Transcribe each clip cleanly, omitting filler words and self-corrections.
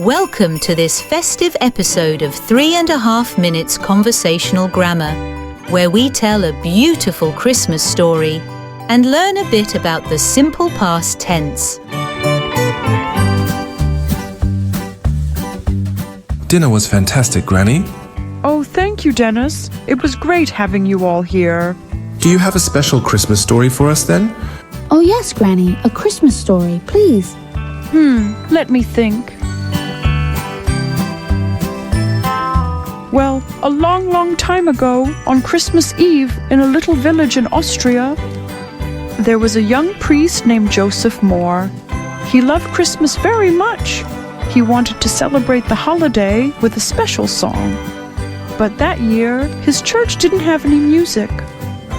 Welcome to this festive episode of 3.5 Minutes Conversational Grammar, where we tell a beautiful Christmas story and learn a bit about the simple past tense. Dinner was fantastic, Granny. Oh, thank you, Dennis. It was great having you all here. Do you have a special Christmas story for us then? Oh yes, Granny, a Christmas story, please. Let me think. Well, a long time ago, on Christmas Eve in a little village in Austria, there was a young priest named Joseph Moore. He loved Christmas very much. He wanted to celebrate the holiday with a special song. But that year, his church didn't have any music.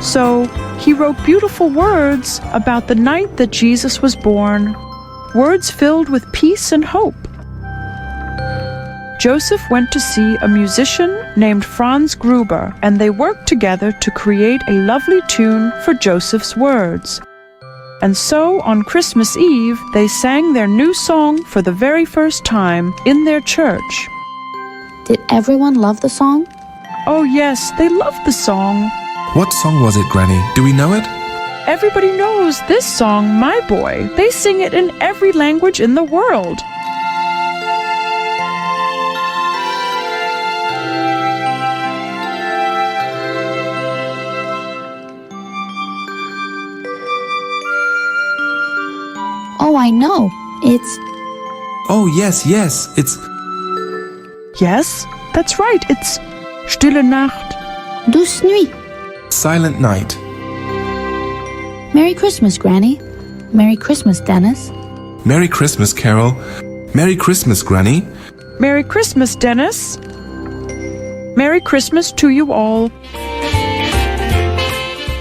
So he wrote beautiful words about the night that Jesus was born, words filled with peace and hope. Joseph went to see a musician named Franz Gruber, and they worked together to create a lovely tune for Joseph's words. And so, on Christmas Eve, they sang their new song for the very first time in their church. Did everyone love the song? Oh yes, they loved the song. What song was it, Granny? Do we know it? Everybody knows this song, My Boy. They sing it in every language in the world. Oh, I know. It's... Oh, yes, it's... Yes, that's right. It's Stille Nacht. Douce Nuit. Silent Night. Merry Christmas, Granny. Merry Christmas, Dennis. Merry Christmas, Carol. Merry Christmas, Granny. Merry Christmas, Dennis. Merry Christmas to you all.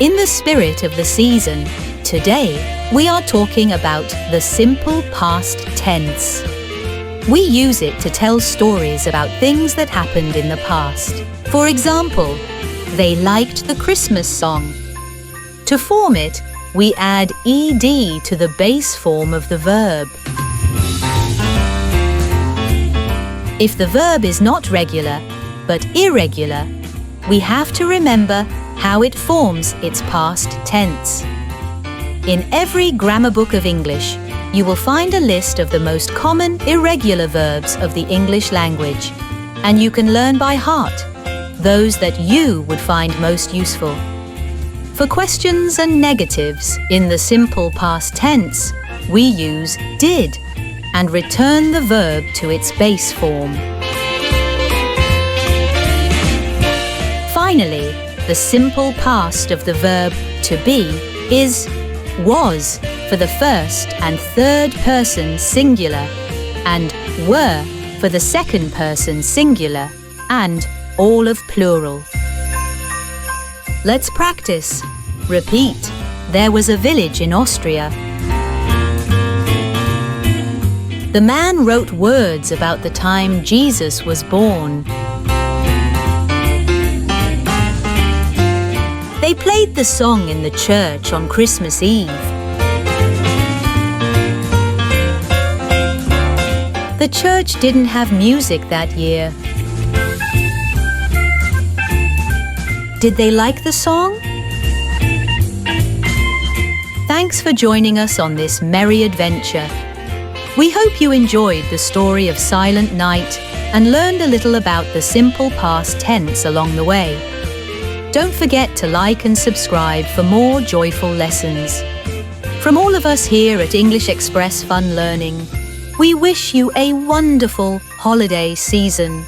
In the spirit of the season, today we are talking about the simple past tense. We use it to tell stories about things that happened in the past. For example, they liked the Christmas song. To form it, we add ed to the base form of the verb. If the verb is not regular, but irregular, we have to remember how it forms its past tense. In every grammar book of English, you will find a list of the most common irregular verbs of the English language, and you can learn by heart those that you would find most useful. For questions and negatives in the simple past tense, we use did and return the verb to its base form. Finally, the simple past of the verb to be is was for the first and third person singular, and were for the second person singular and all of plural. Let's practice. Repeat. There was a village in Austria. The man wrote words about the time Jesus was born. They played the song in the church on Christmas Eve. The church didn't have music that year. Did they like the song? Thanks for joining us on this merry adventure. We hope you enjoyed the story of Silent Night and learned a little about the simple past tense along the way. Don't forget to like and subscribe for more joyful lessons. From all of us here at English Express Fun Learning, we wish you a wonderful holiday season.